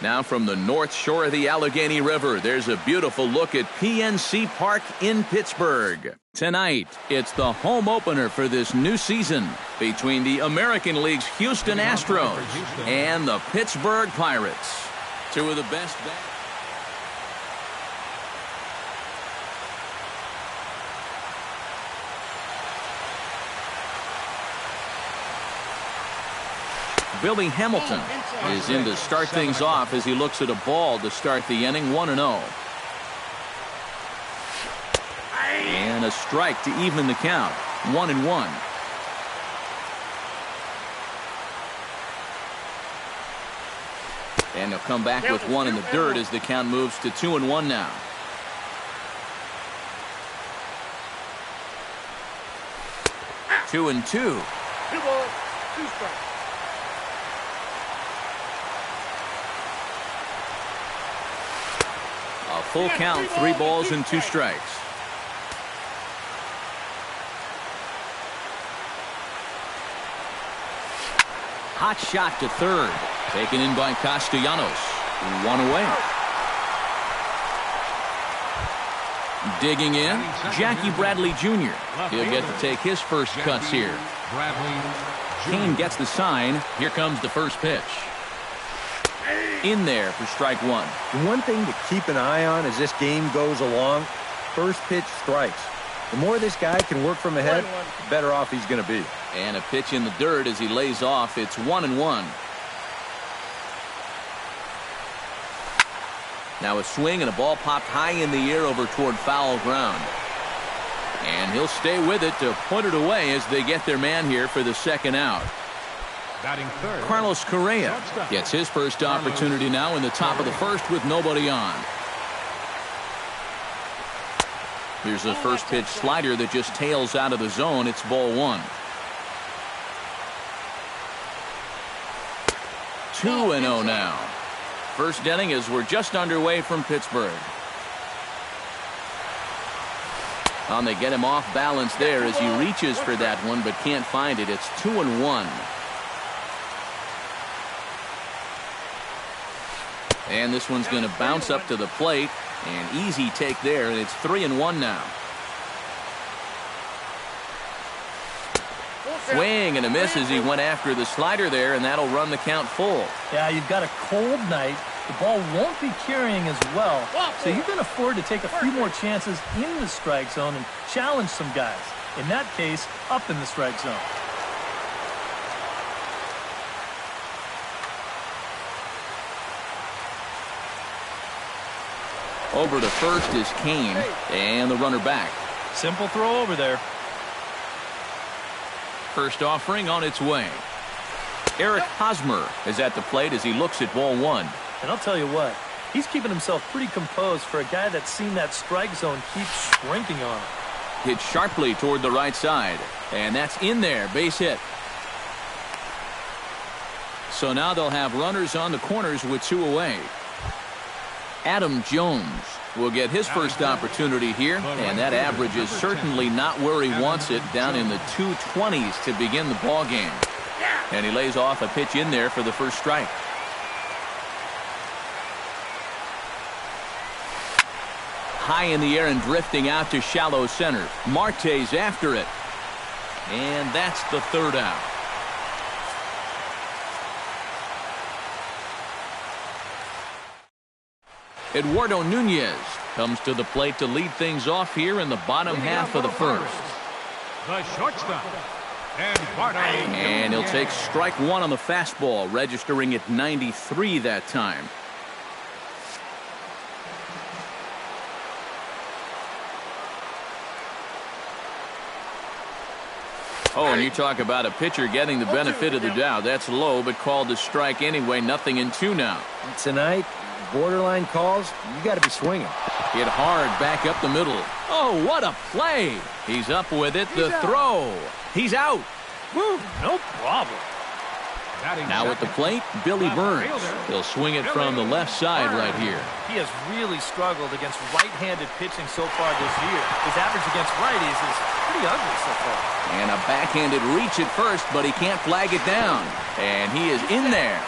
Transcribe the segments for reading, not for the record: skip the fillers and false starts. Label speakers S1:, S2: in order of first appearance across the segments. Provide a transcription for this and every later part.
S1: Now from the north shore of the Allegheny River, there's a beautiful look at PNC Park in Pittsburgh. Tonight, it's the home opener for this new season between the American League's Houston Astros and the Pittsburgh Pirates. Two of the best bats. Billy Hamilton is in to start things off as he looks at a ball to start the inning, 1-0. And a strike to even the count, 1-1. And he'll come back with one in the dirt as the count moves to 2-1 now. Two and two.
S2: 2 balls, 2 strikes.
S1: A full count, 3 balls and 2 strikes. Hot shot to third. Taken in by Castellanos. 1 away. Digging in, Jackie Bradley Jr. He'll get to take his first cuts here. Kane gets the sign. Here comes the first pitch. In there for strike 1.
S3: The one thing to keep an eye on as this game goes along, first pitch strikes. The more this guy can work from ahead, the better off he's going to be.
S1: And a pitch in the dirt as he lays off. It's 1-1. Now a swing and a ball popped high in the air over toward foul ground. And he'll stay with it to put it away as they get their man here for the second out. Carlos Correa gets his first opportunity now in the top of the first with nobody on. Here's a first pitch slider that just tails out of the zone. It's ball 1. 2-0 now. First inning as we're just underway from Pittsburgh. And they get him off balance there as he reaches for that one but can't find it. It's 2-1. And this one's going to bounce up to the plate. An easy take there, and it's 3-1 now. Swing and a miss as he went after the slider there, and that'll run the count full.
S4: Yeah, you've got a cold night. The ball won't be carrying as well, so you can afford to take a few more chances in the strike zone and challenge some guys. In that case, up in the strike zone.
S1: Over to first is Kane, and the runner back.
S4: Simple throw over there.
S1: First offering on its way. Eric Hosmer is at the plate as he looks at ball 1.
S4: And I'll tell you what, he's keeping himself pretty composed for a guy that's seen that strike zone keep shrinking on him.
S1: Hit sharply toward the right side, and that's in there, base hit. So now they'll have runners on the corners with 2 away. Adam Jones will get his first opportunity here, and that average is certainly not where he wants it, down in the 220s to begin the ball game. And he lays off a pitch in there for the first strike. High in the air and drifting out to shallow center. Marte's after it. And that's the third out. Eduardo Nunez comes to the plate to lead things off here in the bottom half of the first.
S2: The shortstop,
S1: and he'll take strike 1 on the fastball, registering at 93 that time. Oh, and you talk about a pitcher getting the benefit of the doubt. That's low, but called a strike anyway. 0-2 now.
S3: Tonight, borderline calls, you got to be swinging.
S1: Hit hard back up the middle. Oh, what a play. He's up with it. The throw. He's out.
S4: Woo, no problem.
S1: Now at the plate, Billy Burns. He'll swing it from the left side right here.
S4: He has really struggled against right-handed pitching so far this year. His average against righties is pretty ugly so far.
S1: And a backhanded reach at first, but he can't flag it down. And he is in there.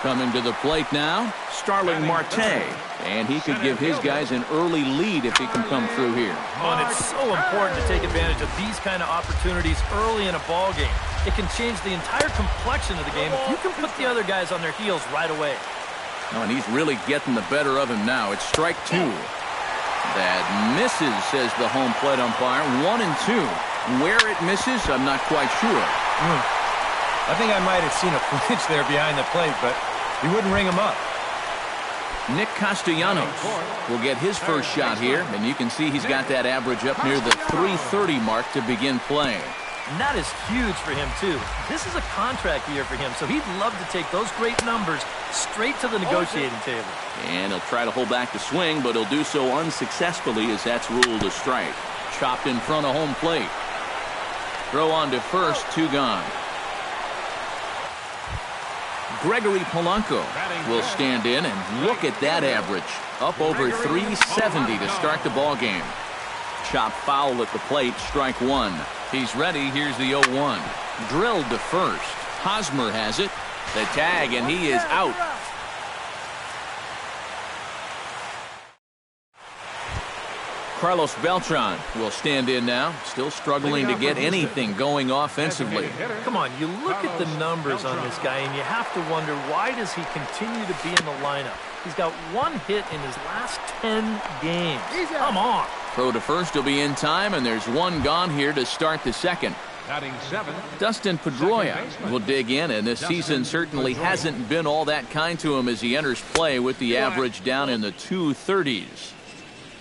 S1: Coming to the plate now, Starling Marte. And he could give his guys an early lead if he can come through here.
S4: Oh, and it's so important to take advantage of these kind of opportunities early in a ball game. It can change the entire complexion of the game if you can put the other guys on their heels right away.
S1: Oh, and he's really getting the better of him now. It's strike two. That misses, says the home plate umpire. 1-2. Where it misses, I'm not quite sure.
S3: I think I might have seen a flinch there behind the plate, but he wouldn't ring him up.
S1: Nick Castellanos will get his first shot here, and you can see he's got that average up near the 330 mark to begin play.
S4: And that is huge for him, too. This is a contract year for him, so he'd love to take those great numbers straight to the negotiating table.
S1: And he'll try to hold back the swing, but he'll do so unsuccessfully as that's ruled a strike. Chopped in front of home plate. Throw on to first, 2 gone. Gregory Polanco will stand in, and look at that average. Up over 370 to start the ball game. Chop foul at the plate, strike 1. He's ready. Here's the 0-1. Drilled to first. Hosmer has it. The tag, and he is out. Carlos Beltran will stand in now. Still struggling to get anything going offensively.
S4: Come on, you look at the numbers on this guy, and you have to wonder, why does he continue to be in the lineup? He's got 1 hit in his last 10 games. Come on.
S1: Throw to first will be in time, and there's 1 gone here to start the second. Dustin Pedroia will dig in, and this season certainly hasn't been all that kind to him as he enters play with the average down in the 230s.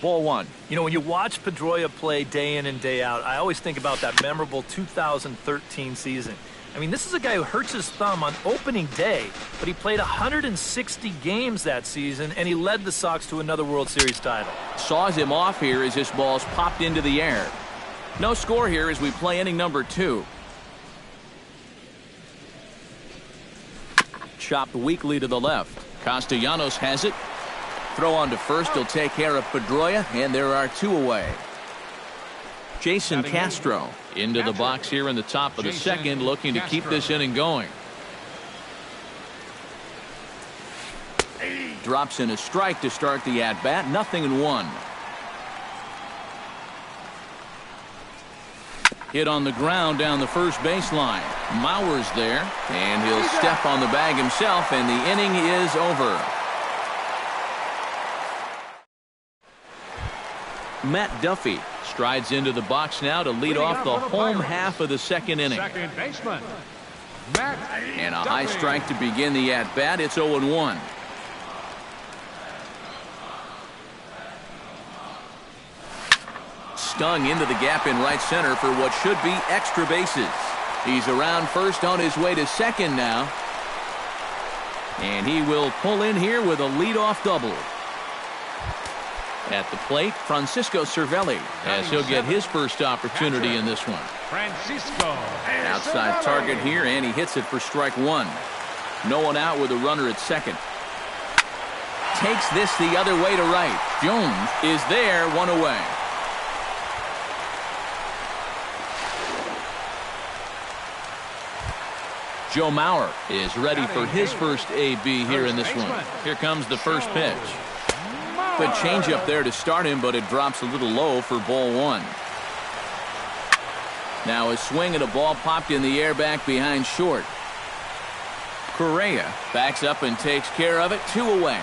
S1: Ball 1.
S4: You know, when you watch Pedroia play day in and day out, I always think about that memorable 2013 season. I mean, this is a guy who hurts his thumb on opening day, but he played 160 games that season, and he led the Sox to another World Series title.
S1: Saws him off here as this ball's popped into the air. No score here as we play inning number 2. Chopped weakly to the left. Castellanos has it. Throw on to first. He'll take care of Pedroia, and there are 2 away. Jason Castro into the box here in the top of the second, looking to keep this inning going. Drops in a strike to start the at-bat. 0-1. Hit on the ground down the first baseline. Mauer's there, and he'll step on the bag himself, and the inning is over. Matt Duffy strides into the box now to lead off the home half of the second inning.
S2: Second baseman,
S1: And a high strike to begin the at-bat. It's 0-1. Stung into the gap in right center for what should be extra bases. He's around first on his way to second now. And he will pull in here with a leadoff double. At the plate, Francisco Cervelli, as he'll get his first opportunity in this one.
S2: Francisco.
S1: Outside target here, and he hits it for strike 1. No one out with a runner at second. Takes this the other way to right. Jones is there, 1 away. Joe Mauer is ready for his first AB here in this one. Here comes the first pitch. Good changeup there to start him, but it drops a little low for ball 1. Now a swing and a ball popped in the air back behind short. Correa backs up and takes care of it. 2 away.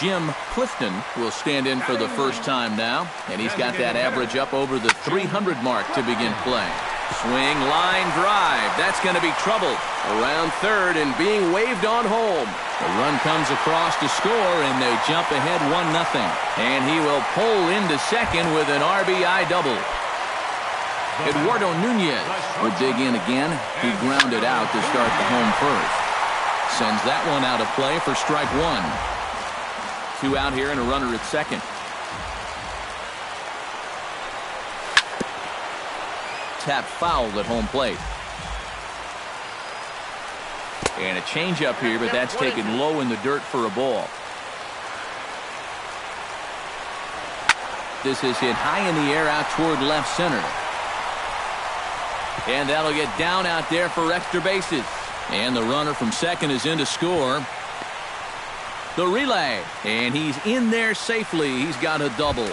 S1: Jim Clifton will stand in for the first time now, and he's got that average up over the 300 mark to begin play. Swing, line drive. That's going to be trouble. Around third and being waved on home. The run comes across to score, and they jump ahead 1-0. And he will pull into second with an RBI double. Eduardo Nunez will dig in again. He grounded out to start the home first. Sends that one out of play for strike 1. 2 out here and a runner at second. Tap foul at home plate. And a changeup here, but that's taken low in the dirt for a ball. This is hit high in the air out toward left center. And that'll get down out there for extra bases. And the runner from second is in to score. The relay, and he's in there safely. He's got a double.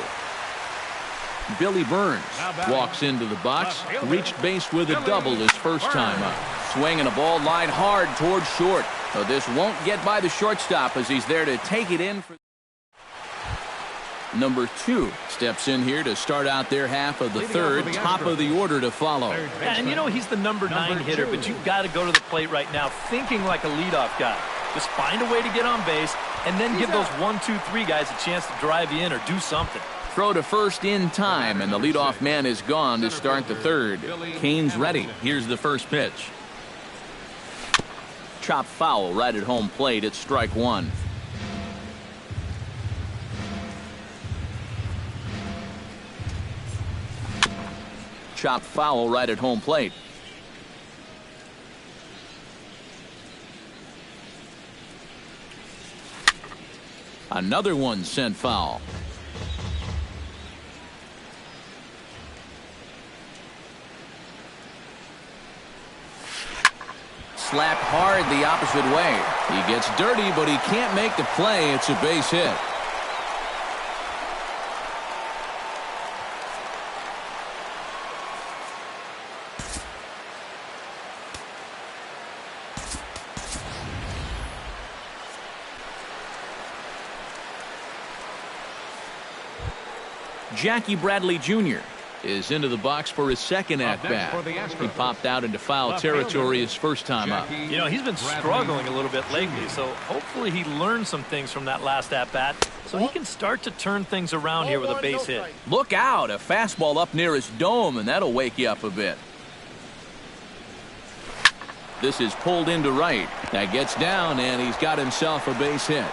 S1: Billy Burns walks into the box, reached base with a double his first time up. Swinging a ball line hard towards short. So this won't get by the shortstop as he's there to take it in. Number 2 steps in here to start out their half of the third. Top of the order to follow.
S4: And you know he's the number 9 hitter, but you've got to go to the plate right now thinking like a leadoff guy. Just find a way to get on base and then give those 1, 2, 3 guys a chance to drive you in or do something.
S1: Throw to first in time, and the leadoff man is gone to start the third. Kane's ready. Here's the first pitch. Chop foul right at home plate. It's strike 1. Chop foul right at home plate. Another one sent foul. Slapped hard the opposite way. He gets dirty, but he can't make the play. It's a base hit. Jackie Bradley Jr. is into the box for his second at-bat. He popped out into foul territory his first time up.
S4: You know, he's been struggling a little bit lately, so hopefully he learned some things from that last at-bat so he can start to turn things around here with a base hit.
S1: Look out, a fastball up near his dome, and that'll wake you up a bit. This is pulled into right. That gets down, and he's got himself a base hit.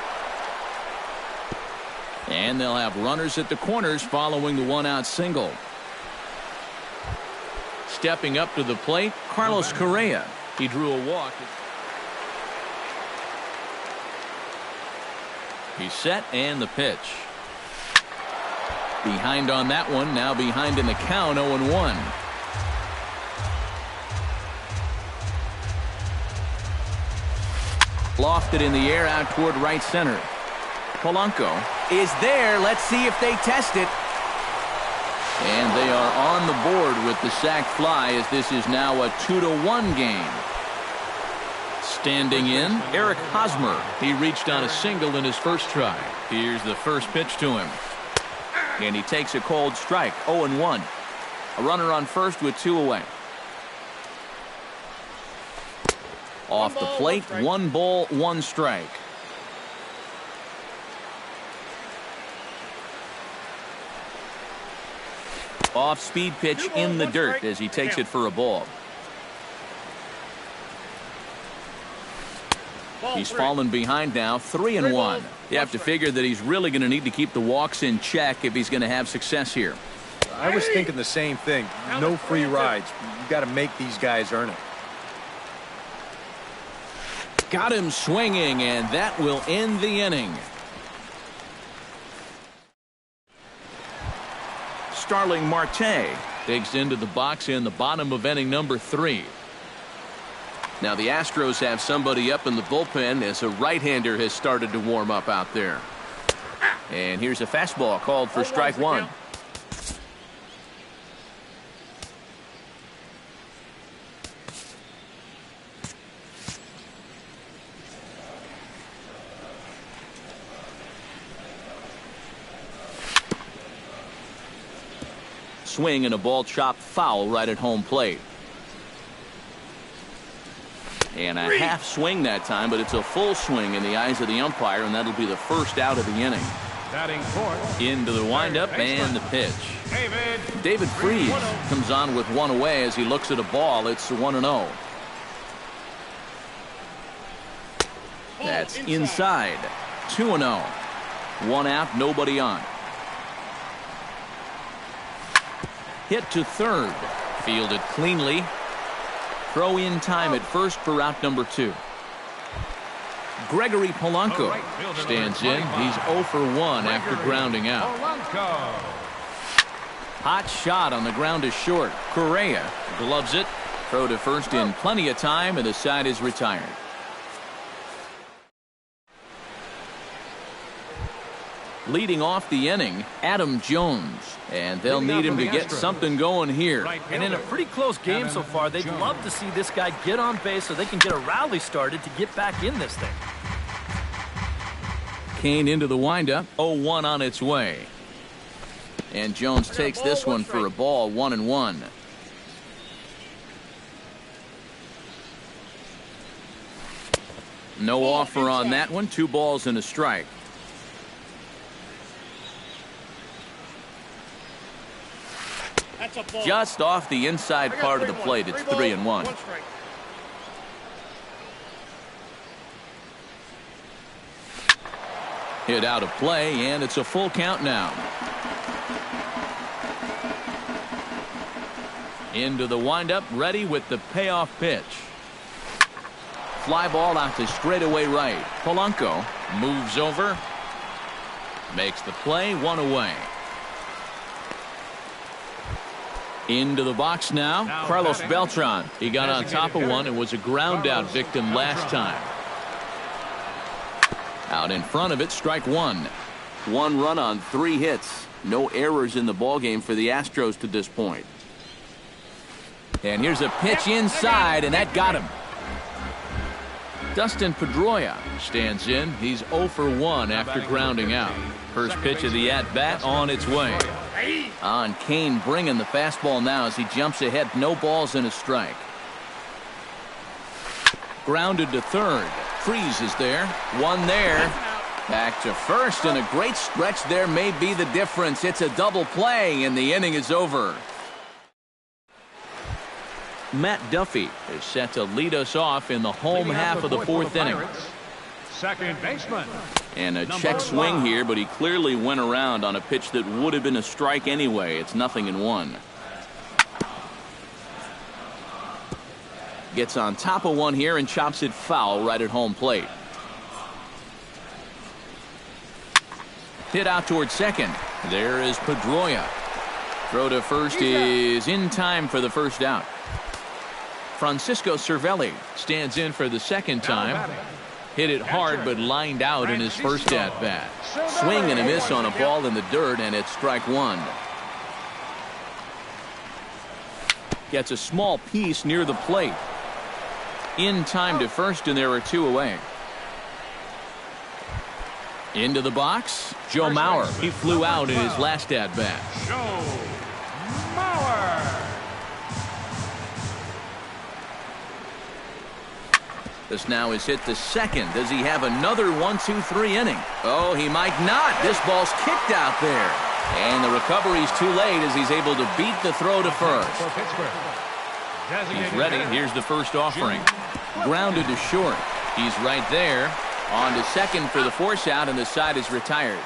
S1: And they'll have runners at the corners following the one-out single. Stepping up to the plate, Carlos Correa. He drew a walk. He's set, and the pitch. Behind on that one, now behind in the count, 0-1. Lofted in the air out toward right center. Polanco is there. Let's see if they test it. And they are on the board with the sac fly as this is now a 2-1 game. Standing in, Eric Hosmer. He reached on a single in his first try. Here's the first pitch to him. And he takes a cold strike, 0-1. A runner on first with 2 away. Off the plate, 1 ball, 1 strike. Off-speed pitch in the dirt as he takes it for a ball. He's fallen behind now, 3-1. You have to figure that he's really going to need to keep the walks in check if he's going to have success here.
S3: I was thinking the same thing. No free rides. You got to make these guys earn it.
S1: Got him swinging, and that will end the inning. Starling Marte digs into the box in the bottom of inning number 3. Now the Astros have somebody up in the bullpen as a right-hander has started to warm up out there. And here's a fastball called for strike 1. Swing and a ball chopped foul right at home plate. And a half swing that time, but it's a full swing in the eyes of the umpire, and that'll be the first out of the inning. Into the windup and the pitch. David Freese comes on with 1 away as he looks at a ball. It's 1-0. That's inside. 2-0. 1 out, nobody on. Hit to third. Fielded cleanly. Throw in time at first for out number 2. Gregory Polanco stands in. He's 0 for 1 after grounding out. Hot shot on the ground is short. Correa gloves it. Throw to first in plenty of time, and the side is retired. Leading off the inning, Adam Jones. And they'll need him to get something going here.
S4: And in a pretty close game so far, they'd love to see this guy get on base so they can get a rally started to get back in this thing.
S1: Kane into the windup, 0-1 on its way. And Jones takes this one for a ball, 1-1. No offer on that one, 2 balls and a strike. Just off the inside part of the plate, it's 3-1. Hit out of play, and it's a full count now. Into the windup, ready with the payoff pitch. Fly ball out to straightaway right. Polanco moves over, makes the play, 1 away. Into the box now, Carlos Beltran. He got on top of one and was a ground out victim last time. Out in front of it, strike 1. 1 run on 3 hits. No errors in the ballgame for the Astros to this point. And here's a pitch inside, and that got him. Dustin Pedroia stands in. He's 0 for 1 after grounding out. First pitch of the at-bat on its way. On Kane bringing the fastball now as he jumps ahead. No balls and a strike. Grounded to third. Freeze is there. 1 there. Back to first, and a great stretch there may be the difference. It's a double play, and the inning is over. Matt Duffy is set to lead us off in the home half of the 4th inning.
S2: Second baseman.
S1: And a check swing here, but he clearly went around on a pitch that would have been a strike anyway. It's 0-1. Gets on top of one here and chops it foul right at home plate. Hit out towards second. There is Pedroia. Throw to first is in time for the first out. Francisco Cervelli stands in for the second time. Hit it hard but lined out in his first at-bat. Swing and a miss on a ball in the dirt, and it's strike 1. Gets a small piece near the plate. In time to first, and there are 2 away. Into the box, Joe Mauer. He flew out in his last at-bat.
S2: Joe Mauer.
S1: This now is hit to second. Does he have another 1-2-3 inning? Oh, he might not. This ball's kicked out there. And the recovery's too late as he's able to beat the throw to first. He's ready. Here's the first offering. Grounded to short. He's right there. On to second for the force out, and the side is retired.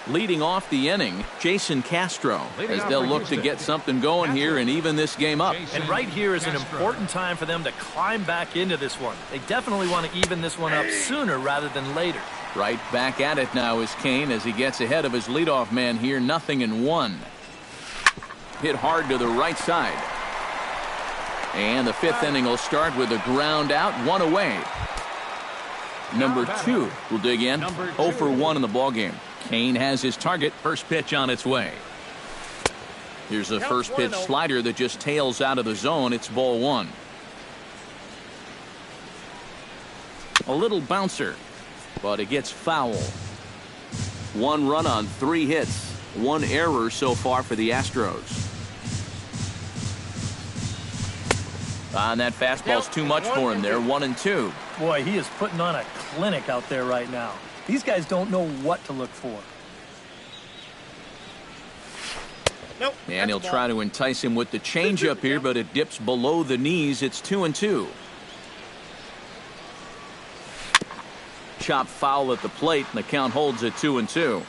S1: Leading off the inning, Jason Castro, as they'll look to get something going here and even this game up.
S4: And right here is an important time for them to climb back into this one. They definitely want to even this one up sooner rather than later.
S1: Right back at it now is Kane as he gets ahead of his leadoff man here, 0-1. Hit hard to the right side. And the 5th inning will start with a ground out, 1 away. Number 2 will dig in, 0 for 1 in the ballgame. Kane has his target. First pitch on its way. Here's a first pitch slider that just tails out of the zone. It's ball 1. A little bouncer, but it gets foul. 1 run on 3 hits. 1 error so far for the Astros. And that fastball's too much for him there. 1-2.
S4: Boy, he is putting on a clinic out there right now. These guys don't know what to look for.
S2: Nope,
S1: and he'll try to entice him with the changeup here, but it dips below the knees. It's 2-2. Chop foul at the plate, and the count holds at 2-2.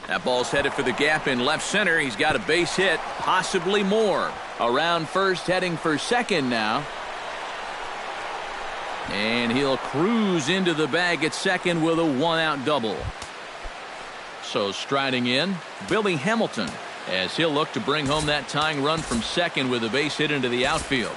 S1: That ball's headed for the gap in left center. He's got a base hit, possibly more. Around first, heading for second now. And he'll cruise into the bag at second with a 1-out double. So striding in, Billy Hamilton, as he'll look to bring home that tying run from second with a base hit into the outfield.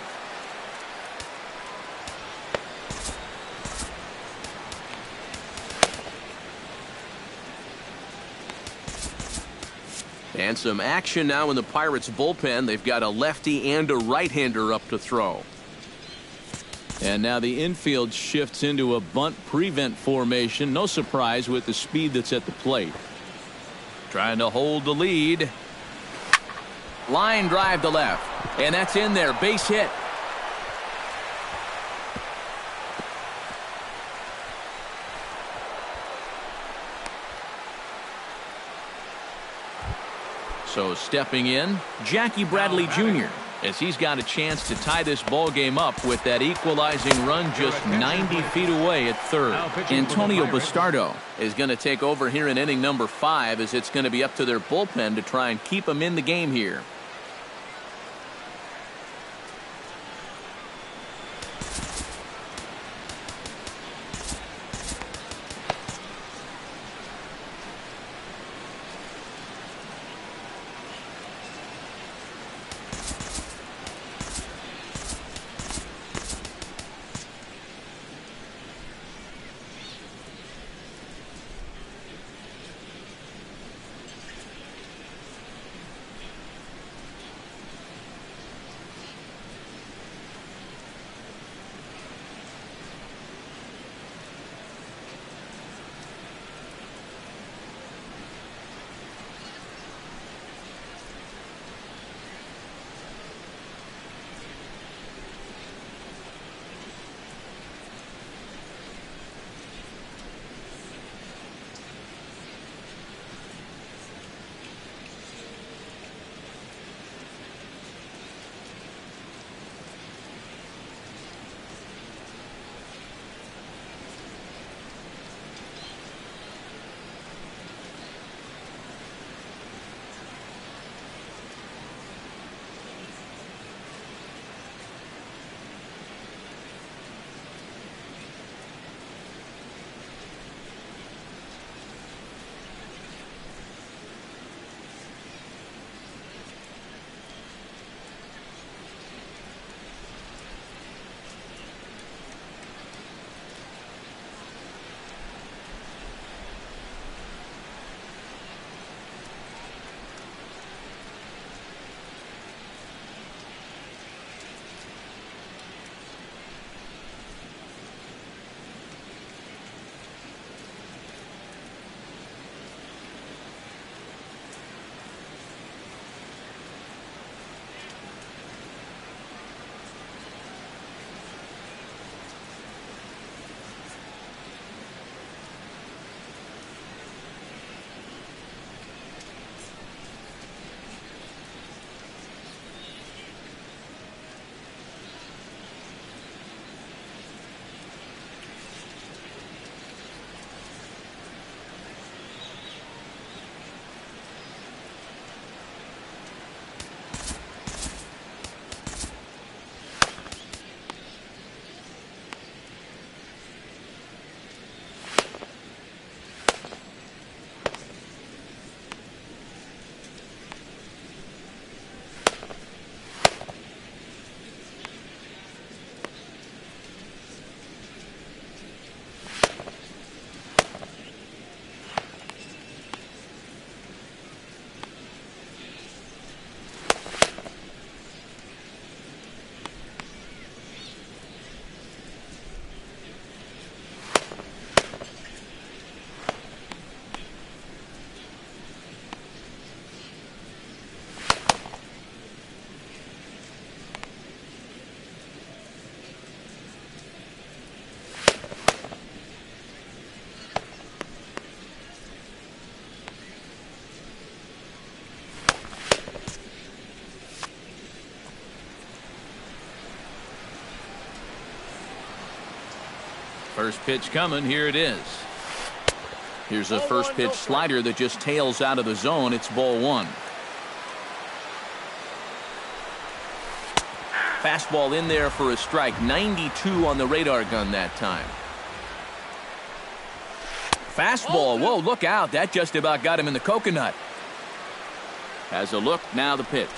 S1: And some action now in the Pirates bullpen. They've got a lefty and a right-hander up to throw. And now the infield shifts into a bunt prevent formation. No surprise with the speed that's at the plate. Trying to hold the lead. Line drive to left. And that's in there. Base hit. So stepping in, Jackie Bradley Jr., as he's got a chance to tie this ball game up with that equalizing run just 90 feet away at third. Antonio Bastardo is going to take over here in inning number 5, as it's going to be up to their bullpen to try and keep them in the game here. First pitch coming. Here it is. Here's a first pitch slider that just tails out of the zone. It's ball one. Fastball in there for a strike. 92 on the radar gun that time. Fastball. Whoa, look out. That just about got him in the coconut. Has a look. Now the pitch.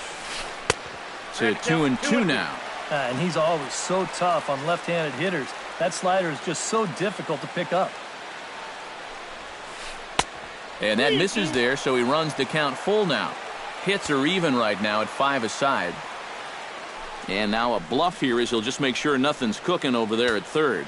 S1: To 2-2 now.
S4: And he's always so tough on left-handed hitters. That slider is just so difficult to pick up.
S1: And that misses there, so he runs the count full now. Hits are even right now at 5 aside. And now a bluff here is he'll just make sure nothing's cooking over there at third.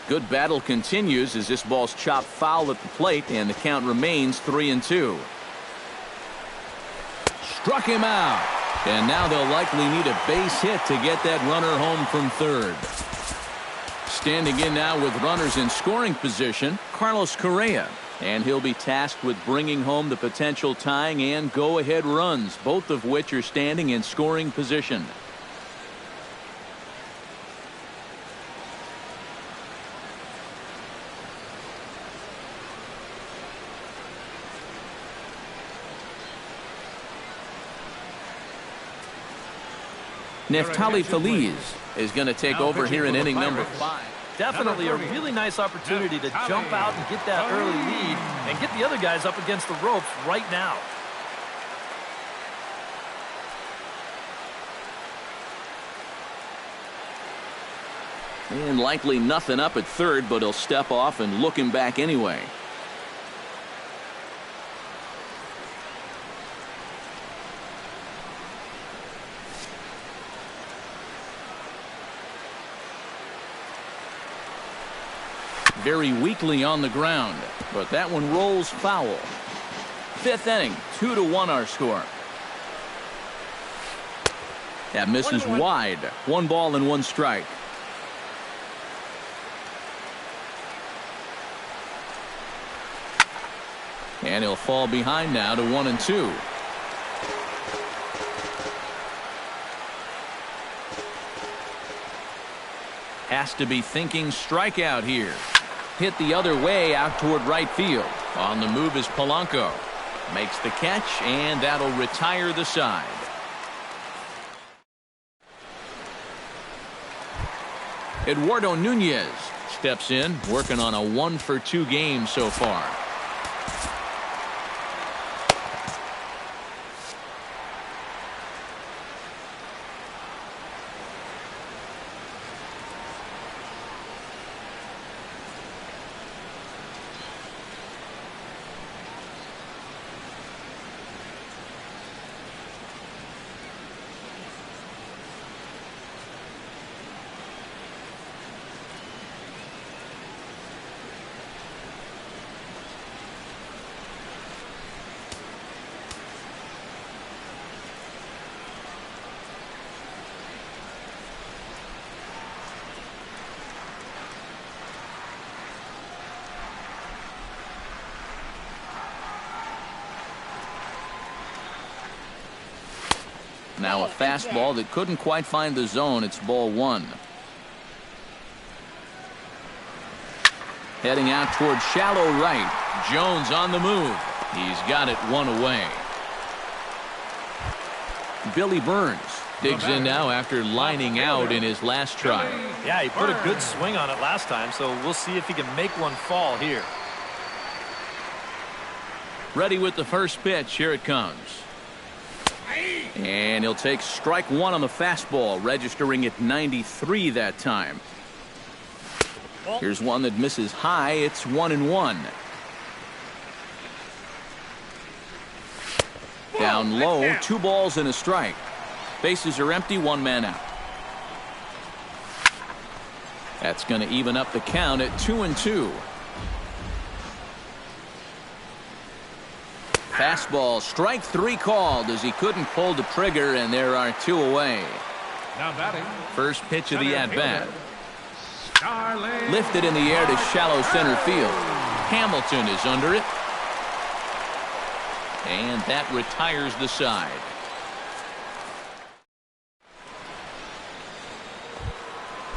S1: Good battle continues as this ball's chopped foul at the plate, and the count remains 3-2. Struck him out. And now they'll likely need a base hit to get that runner home from third. Standing in now with runners in scoring position, Carlos Correa. And he'll be tasked with bringing home the potential tying and go-ahead runs, both of which are standing in scoring position. Neftali Feliz is going to take over here in inning number 5.
S4: Definitely a really nice opportunity to jump out and get that early lead and get the other guys up against the ropes right now.
S1: And likely nothing up at third, but he'll step off and look him back anyway. Very weakly on the ground, but that one rolls foul. 5th inning, 2-1 our score. That misses wide. 1 ball and 1 strike. And he'll fall behind now to 1-2. Has to be thinking strikeout here. Hit the other way out toward right field. On the move is Polanco. Makes the catch, and that'll retire the side. Eduardo Nunez steps in, working on a 1-for-2 game so far. Now a fastball that couldn't quite find the zone. It's ball 1. Heading out toward shallow right. Jones on the move. He's got it 1 away. Billy Burns digs in now after lining out in his last try.
S4: Yeah, he put a good swing on it last time, so we'll see if he can make one fall here.
S1: Ready with the first pitch. Here it comes. And he'll take strike 1 on the fastball, registering at 93 that time. Here's one that misses high. It's 1-1. Down low, 2 balls and a strike. Bases are empty, 1 man out. That's going to even up the count at 2-2. Fastball, strike 3 called as he couldn't pull the trigger, and there are 2 away.
S2: Now batting.
S1: First pitch of the at-bat. Lifted in the air to shallow center field. Hamilton is under it. And that retires the side.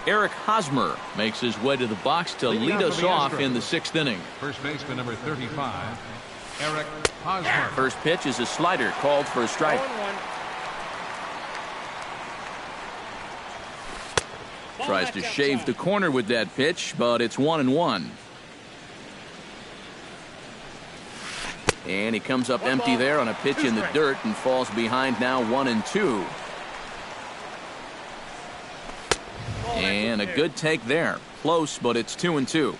S1: Eric Hosmer makes his way to the box to lead us off in the 6th inning.
S2: First baseman number 35, Eric Hosmer.
S1: First pitch is a slider called for a strike. Tries to shave the corner with that pitch, but it's 1-1. And he comes up empty there on a pitch in the dirt and falls behind now 1-2. And a good take there. Close, but it's 2-2.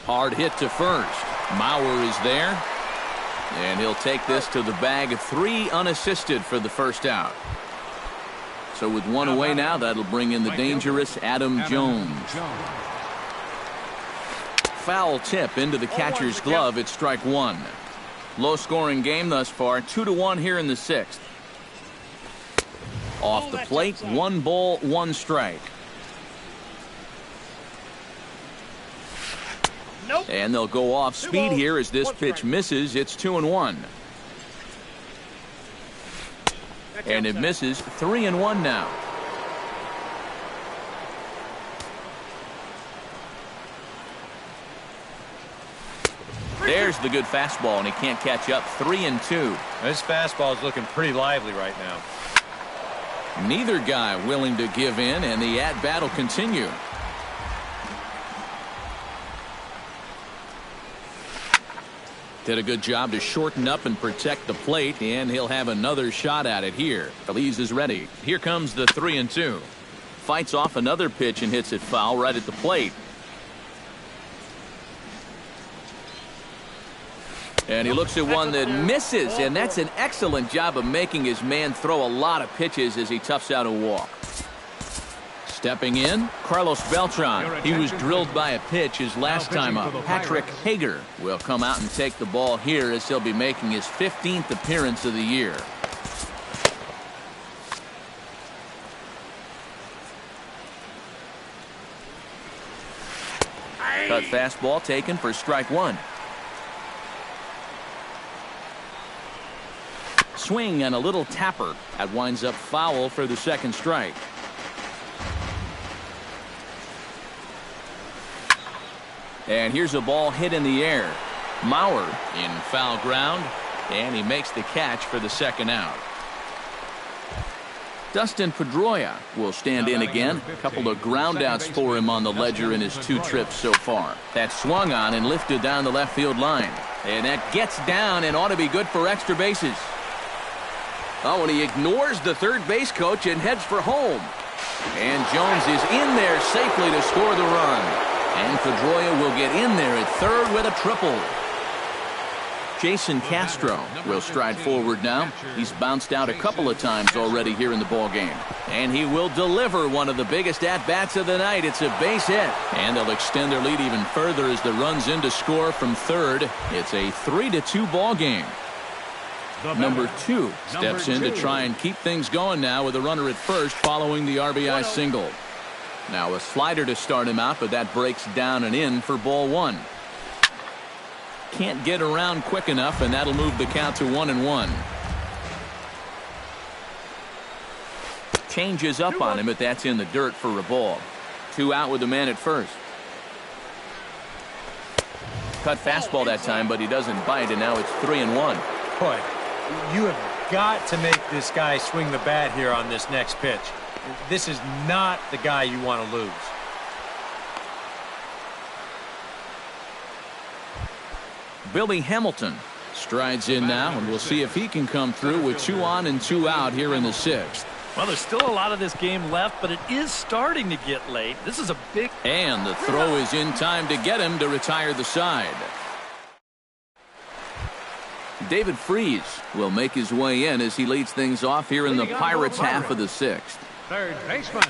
S1: Hard hit to first. Mauer is there. And he'll take this to the bag. 3 unassisted for the first out. So with 1 away now, that'll bring in the dangerous Adam Jones. Foul tip into the catcher's glove. It's strike 1. Low-scoring game thus far. 2-1 here in the 6th. Off the plate, 1 ball, 1 strike. Nope. And they'll go off speed here as this pitch misses. It's 2-1. And it misses. 3-1 now. There's the good fastball, and he can't catch up. 3-2.
S3: This fastball is looking pretty lively right now.
S1: Neither guy willing to give in, and the at-bat will continue. Did a good job to shorten up and protect the plate, and he'll have another shot at it here. Feliz is ready. Here comes the 3-2. Fights off another pitch and hits it foul right at the plate. And he looks at one that misses, and that's an excellent job of making his man throw a lot of pitches as he toughs out a walk. Stepping in, Carlos Beltran. He was drilled by a pitch his last time up. Patrick Hager will come out and take the ball here as he'll be making his 15th appearance of the year. Cut fastball taken for strike 1. Swing and a little tapper. That winds up foul for the second strike. And here's a ball hit in the air. Mauer in foul ground, and he makes the catch for the second out. Dustin Pedroia will stand in again. A couple of ground outs for him on the ledger in his 2 trips so far. That swung on and lifted down the left field line. And that gets down and ought to be good for extra bases. Oh, and he ignores the third base coach and heads for home. And Jones is in there safely to score the run. And Pedroia will get in there at third with a triple. Jason Castro will stride forward now. He's bounced out a couple of times already here in the ballgame. And he will deliver one of the biggest at-bats of the night. It's a base hit. And they'll extend their lead even further as the run's in to score from third. It's a 3-2 ballgame. Number 2 steps in to try and keep things going now with a runner at first following the RBI single. Now a slider to start him out, but that breaks down and in for ball 1. Can't get around quick enough, and that'll move the count to 1-1. Changes up on him, but that's in the dirt for a ball. 2 out with the man at first. Cut fastball that time, but he doesn't bite, and now it's 3-1.
S3: Boy, you have got to make this guy swing the bat here on this next pitch. This is not the guy you want to lose.
S1: Billy Hamilton strides in now, and we'll see if he can come through with 2 on and 2 out here in the 6th.
S4: Well, there's still a lot of this game left, but it is starting to get late. This is a big...
S1: And the throw is in time to get him to retire the side. David Freese will make his way in as he leads things off here in the Pirates' half of the 6th.
S2: Third baseman.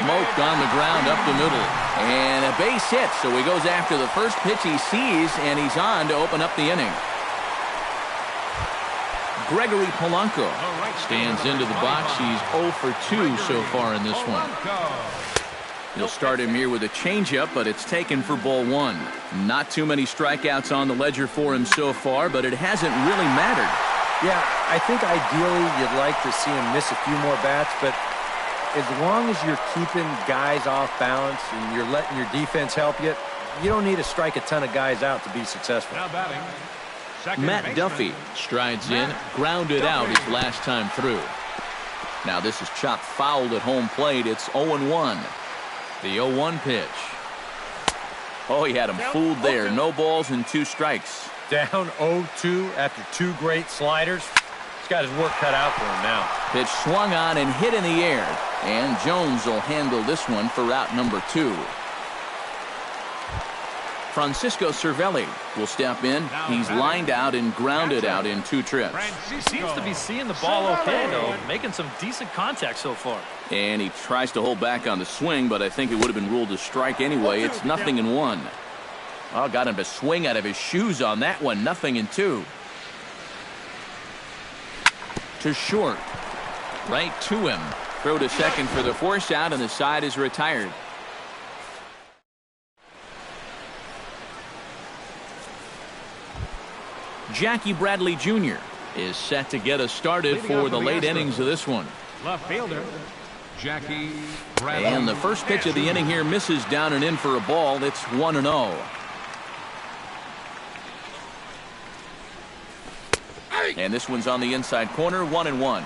S1: Smoked on the ground up the middle. And a base hit, so he goes after the first pitch he sees, and he's on to open up the inning. Gregory Polanco stands into the box. He's 0 for 2 so far in this one. He'll start him here with a changeup, but it's taken for ball 1. Not too many strikeouts on the ledger for him so far, but it hasn't really mattered.
S3: Yeah, I think ideally you'd like to see him miss a few more bats, but as long as you're keeping guys off balance and you're letting your defense help you, you don't need to strike a ton of guys out to be successful.
S2: Now batting,
S1: Matt Duffy strides in, grounded out his last time through. Now this is chopped foul at home plate. It's 0-1. The 0-1 pitch. Oh, he had him fooled there. No balls and 2 strikes.
S3: Down 0-2 after 2 great sliders. He's got his work cut out for him now.
S1: Pitch swung on and hit in the air. And Jones will handle this one for out number 2. Francisco Cervelli will step in. He's lined out and grounded out in 2 trips.
S4: He seems to be seeing the ball okay, though, making some decent contact so far.
S1: And he tries to hold back on the swing, but I think it would have been ruled a strike anyway. It's 0-1. Oh, got him to swing out of his shoes on that one. 0-2. To short. Right to him. Throw to second for the force out, and the side is retired. Jackie Bradley Jr. is set to get us started for the late innings of this one.
S2: Left fielder, Jackie Bradley.
S1: And the first pitch of the inning here misses down and in for a ball. It's 1-0. And this one's on the inside corner, 1-1.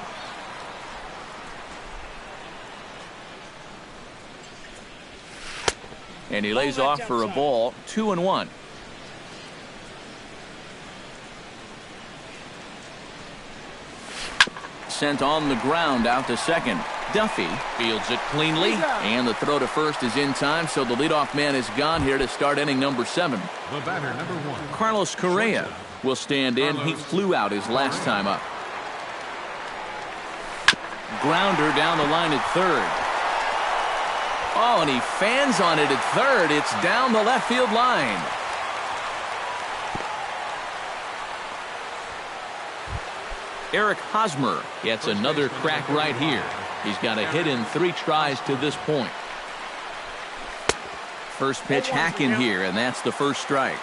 S1: And he lays off for a ball, 2-1. Sent on the ground out to second. Duffy fields it cleanly, and the throw to first is in time, so the leadoff man is gone here to start inning number 7.
S2: The batter, number 1.
S1: Carlos Correa will stand in. He flew out his last time up. Grounder down the line at third. Oh, and he fans on it at third. It's down the left field line. Eric Hosmer gets another crack right here. He's got a hit in 3 tries to this point. First pitch hack in here, and that's the first strike.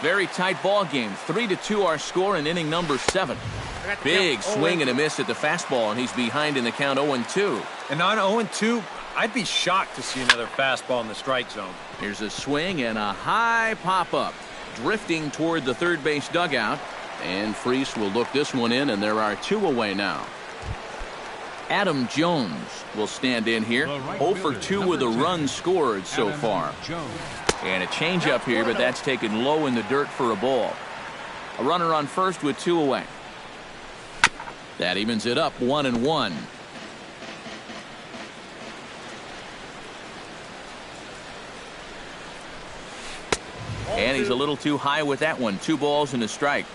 S1: Very tight ball game. 3-2 our score in inning number 7. Big swing and a miss at the fastball, and he's behind in the count 0-2.
S3: And on 0-2, I'd be shocked to see another fastball in the strike zone.
S1: Here's a swing and a high pop-up. Drifting toward the third base dugout. And Freese will look this one in, and there are 2 away now. Adam Jones will stand in here. 0 for 2 with a run scored so far. And a changeup here, but that's taken low in the dirt for a ball. A runner on first with 2 away. That evens it up, 1-1. And he's a little too high with that one. 2 balls and a strike.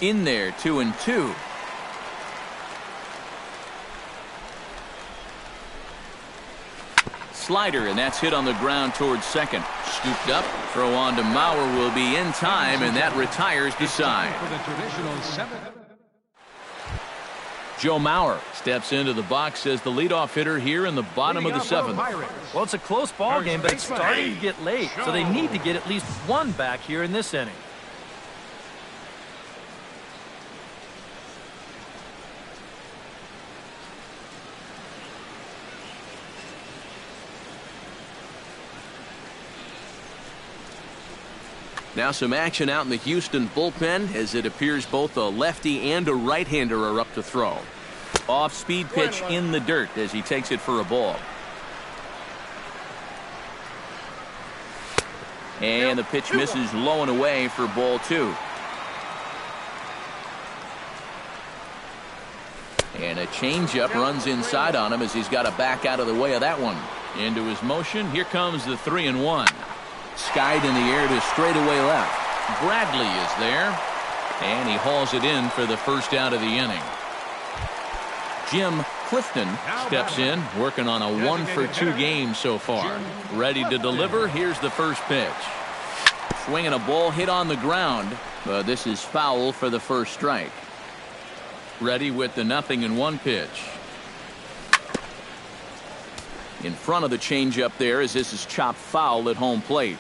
S1: In there, 2-2. Slider, and that's hit on the ground towards second. Scooped up, throw on to Mauer will be in time, and that retires the side. Joe Mauer steps into the box as the leadoff hitter here in the bottom of the 7th.
S4: Well, it's a close ball game, but it's starting to get late, so they need to get at least 1 back here in this inning.
S1: Now some action out in the Houston bullpen as it appears both a lefty and a right-hander are up to throw. Off-speed pitch in the dirt as he takes it for a ball. And the pitch misses low and away for ball 2. And a changeup runs inside on him as he's got to back out of the way of that one. Into his motion. Here comes the 3-1. Skied in the air to straightaway left. Bradley is there, and he hauls it in for the first out of the inning. Jim Clifton steps in, working on a 1 for 2 game so far. Ready to deliver. Here's the first pitch. Swinging a ball hit on the ground, but this is foul for the first strike. Ready with the 0-1 pitch. In front of the changeup there as this is chopped foul at home plate.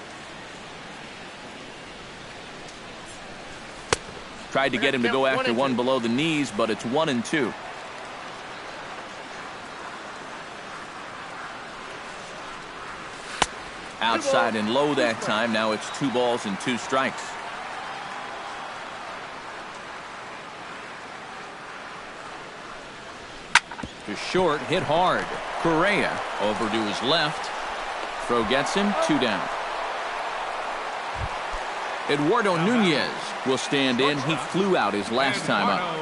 S1: Tried to get him to go after one below the knees, but it's 1-2. Outside and low that time. Now it's 2 balls and 2 strikes. To short, hit hard. Correa over to his left. Throw gets him, 2 down. Eduardo Nunez will stand in. He flew out his last time up.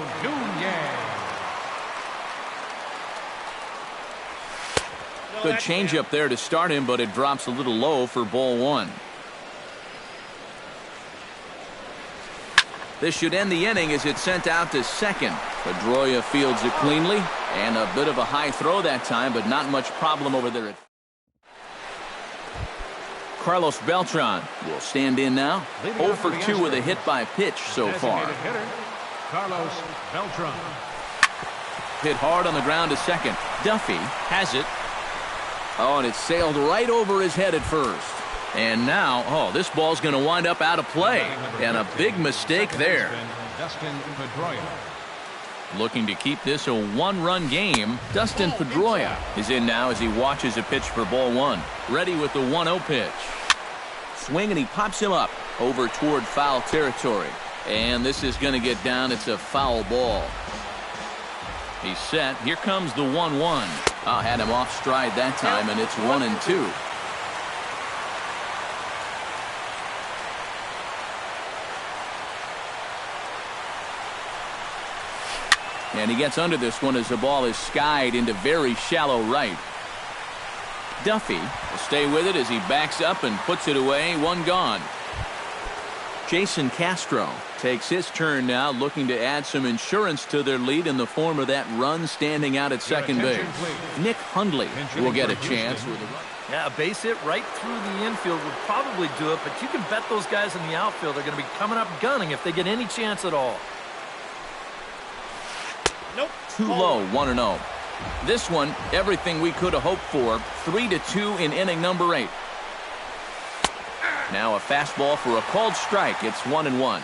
S1: Good changeup there to start him, but it drops a little low for ball 1. This should end the inning as it's sent out to second. Pedroia fields it cleanly, and a bit of a high throw that time, but not much problem over there. Carlos Beltran will stand in now. 0 for 2 with a hit by pitch so far.
S2: Carlos Beltran.
S1: Hit hard on the ground to second. Duffy has it. Oh, and it sailed right over his head at first. And now, oh, this ball's going to wind up out of play. And a big mistake there.
S2: Dustin Pedroia.
S1: Looking to keep this a 1-run game. Dustin Pedroia is in now as he watches a pitch for ball 1. Ready with the 1-0 pitch. Swing, and he pops him up over toward foul territory. And this is going to get down. It's a foul ball. He's set. Here comes the 1-1. Oh, had him off stride that time, and it's 1-2. And he gets under this one as the ball is skied into very shallow right. Duffy will stay with it as he backs up and puts it away. 1 gone. Jason Castro takes his turn now, looking to add some insurance to their lead in the form of that run standing out at second base. Nick Hundley will get a chance with a run.
S4: Yeah, a base hit right through the infield would probably do it, but you can bet those guys in the outfield are going to be coming up gunning if they get any chance at all.
S5: Nope.
S1: Too low, 1-0. This one, everything we could have hoped for. 3-2 in inning number 8. Now a fastball for a called strike. It's 1-1.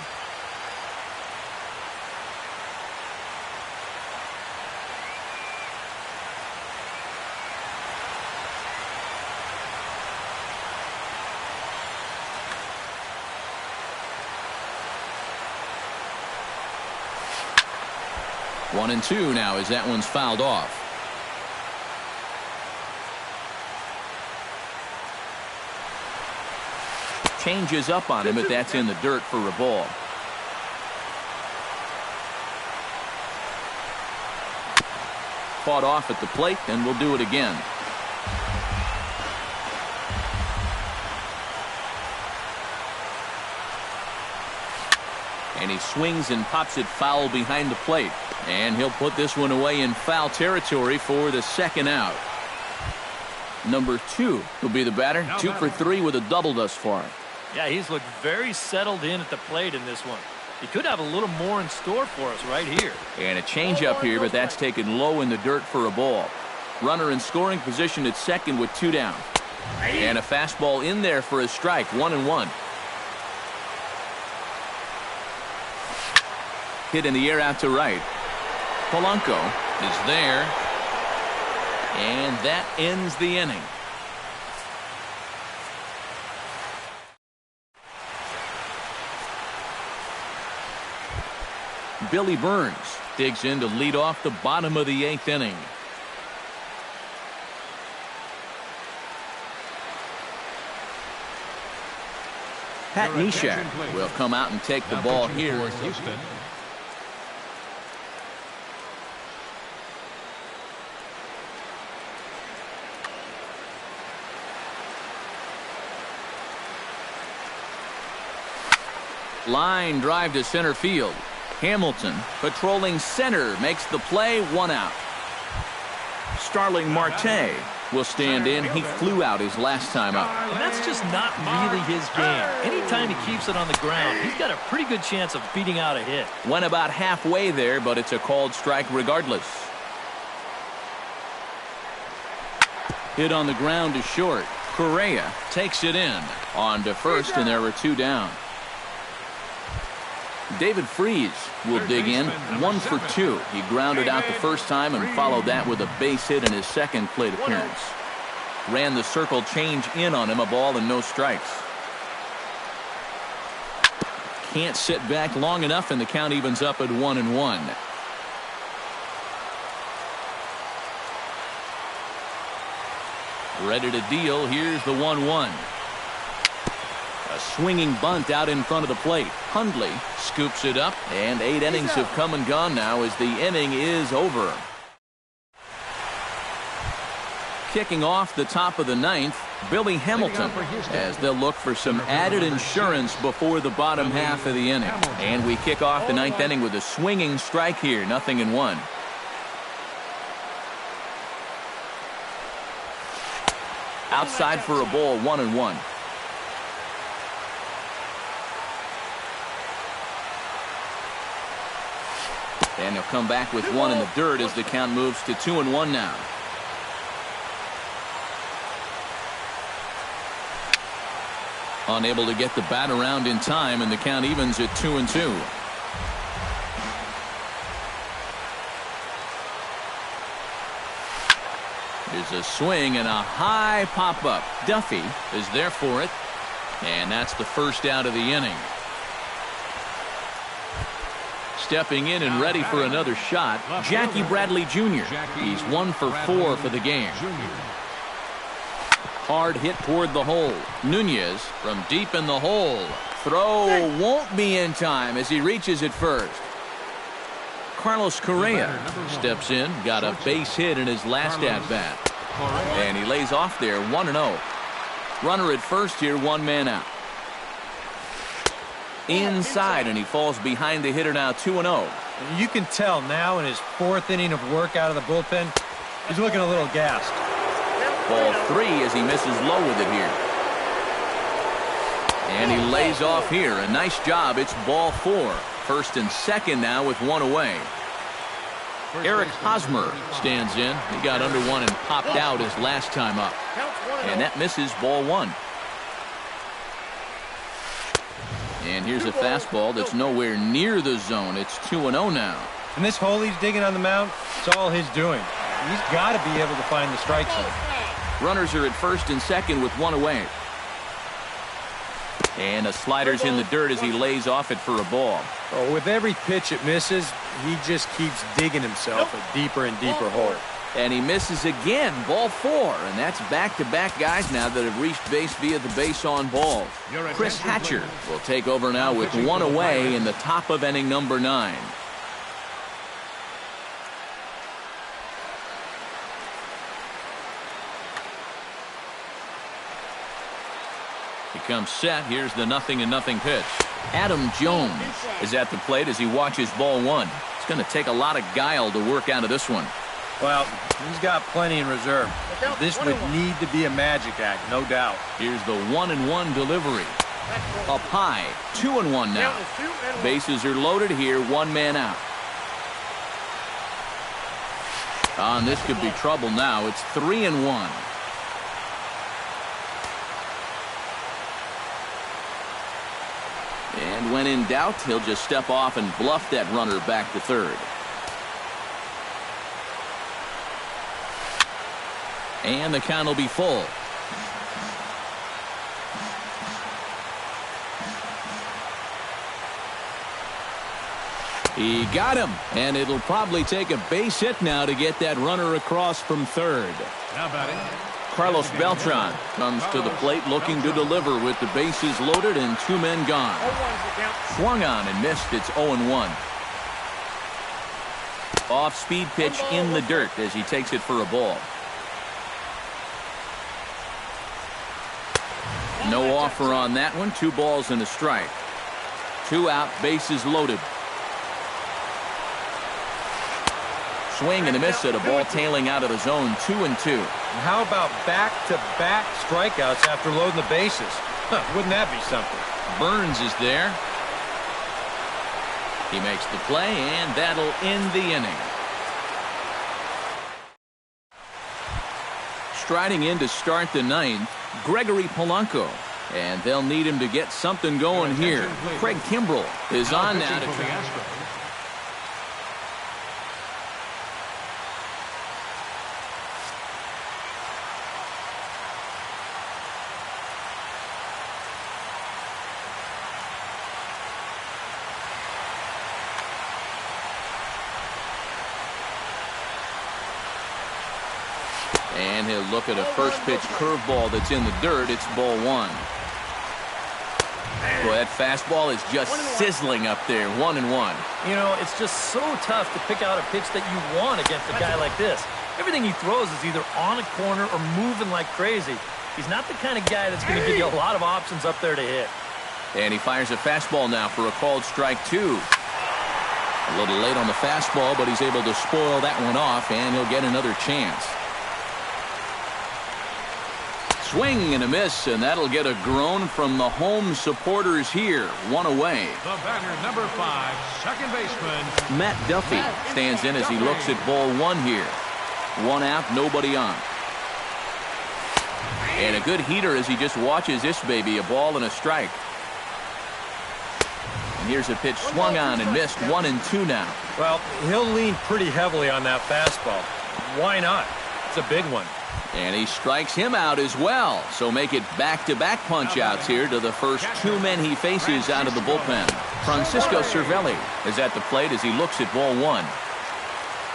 S1: One and 2 now as that one's fouled off. Changes up on him, but that's in the dirt for a ball. Fought off at the plate, and we'll do it again. And he swings and pops it foul behind the plate. And he'll put this one away in foul territory for the second out. Number 2 will be the batter. 2 for 3 with a double thus far.
S4: Yeah, he's looked very settled in at the plate in this one. He could have a little more in store for us right here.
S1: And a changeup here, but that's taken low in the dirt for a ball. Runner in scoring position at second with 2 down. And a fastball in there for a strike. 1-1. Hit in the air out to right. Polanco is there. And that ends the inning. Billy Burns digs in to lead off the bottom of the 8th inning. Pat Neshek will come out and take the ball here.
S2: Houston.
S1: Line drive to center field. Hamilton patrolling center makes the play. 1 out. Starling Marte will stand in. He flew out his last time up.
S4: And that's just not really his game. Anytime he keeps it on the ground, he's got a pretty good chance of beating out a hit.
S1: Went about halfway there, but it's a called strike regardless. Hit on the ground to short. Correa takes it in. On to first, and there are 2 down. David Freese will dig in. 1 for 2. He grounded out the first time and followed that with a base hit in his second plate appearance. Ran the circle change in on him, a ball and no strikes. Can't sit back long enough, and the count evens up at 1-1. Ready to deal. Here's the 1-1. A swinging bunt out in front of the plate. Hundley scoops it up, and 8 innings have come and gone now as the inning is over. Kicking off the top of the 9th, Billy Hamilton, as they'll look for some added insurance before the bottom half of the inning. And we kick off the 9th inning with a swinging strike here, 0-1. Outside for a ball, 1-1. And he'll come back with one in the dirt as the count moves to 2-1 now. Unable to get the bat around in time, and the count evens at 2-2. There's a swing and a high pop-up. Duffy is there for it, and that's the first out of the inning. Stepping in and ready for another shot, Jackie Bradley Jr. He's 1 for 4 for the game. Hard hit toward the hole. Nunez from deep in the hole. Throw won't be in time as he reaches it first. Carlos Correa steps in, got a base hit in his last at-bat. And he lays off there, 1-0. Runner at first here, 1 man out. Inside, and he falls behind the hitter now, 2-0.
S3: You can tell now in his 4th inning of work out of the bullpen, he's looking a little gassed.
S1: Ball 3 as he misses low with it here. And he lays off here. A nice job. It's ball 4. First and second now with 1 away. Eric Hosmer stands in. He got under 1 and popped out his last time up. And that misses, ball 1. And here's a fastball that's nowhere near the zone. It's 2-0 now.
S3: And this hole he's digging on the mound, it's all his doing. He's got to be able to find the strike zone.
S1: Runners are at first and second with 1 away. And a slider's in the dirt as he lays off it for a ball.
S3: Oh, with every pitch it misses, he just keeps digging himself a deeper and deeper hole.
S1: And he misses again, ball 4. And that's back-to-back guys now that have reached base via the base on balls. Chris Hatcher will take over now with 1 away in the top of inning number 9. He comes set. Here's the 0-0 pitch. Adam Jones is at the plate as he watches ball 1. It's going to take a lot of guile to work out of this one.
S3: Well, he's got plenty in reserve. This would need to be a magic act, no doubt.
S1: Here's the 1-1 delivery. Up high, 2-1 now. Bases are loaded here, 1 man out. And this could be trouble now. It's 3-1. And when in doubt, he'll just step off and bluff that runner back to third. And the count will be full. He got him, and it'll probably take a base hit now to get that runner across from third.
S2: Now batting,
S1: Carlos Beltran comes to the plate looking to deliver with the bases loaded and 2 men gone. Swung on and missed. It's 0-1. Off-speed pitch in the dirt as he takes it for a ball. No offer on that one. 2 balls and a strike. 2 out, bases loaded. Swing and a miss at a ball tailing out of the zone, 2-2.
S3: And how about back-to-back strikeouts after loading the bases? Wouldn't that be something?
S1: Burns is there. He makes the play, and that'll end the inning. Striding in to start the 9th, Gregory Polanco. And they'll need him to get something going here. Craig Kimbrell is on now to try. And he'll look at a first pitch curveball that's in the dirt. It's ball one. Boy, that fastball is just sizzling up there. 1-1.
S4: You know, it's just so tough to pick out a pitch that you want against a guy like this. Everything he throws is either on a corner or moving like crazy. He's not the kind of guy that's going to give you a lot of options up there to hit.
S1: And he fires a fastball now for a called strike 2. A little late on the fastball, but he's able to spoil that one off, and he'll get another chance. Swing and a miss, and that'll get a groan from the home supporters here. 1 away.
S2: The batter, number 5, second baseman
S1: Matt Duffy stands in as he looks at ball 1 here. 1 out, nobody on. And a good heater as he just watches this baby, a ball and a strike. And here's a pitch swung on and missed. 1-2 now.
S3: Well, he'll lean pretty heavily on that fastball. Why not? It's a big one.
S1: And he strikes him out as well. So make it back-to-back punch-outs here to the first 2 men he faces out of the bullpen. Francisco Cervelli is at the plate as he looks at ball 1.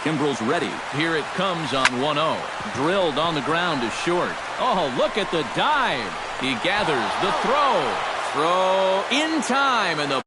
S1: Kimbrel's ready. Here it comes on 1-0. Drilled on the ground to short. Oh, look at the dive. He gathers the throw. Throw in time, and the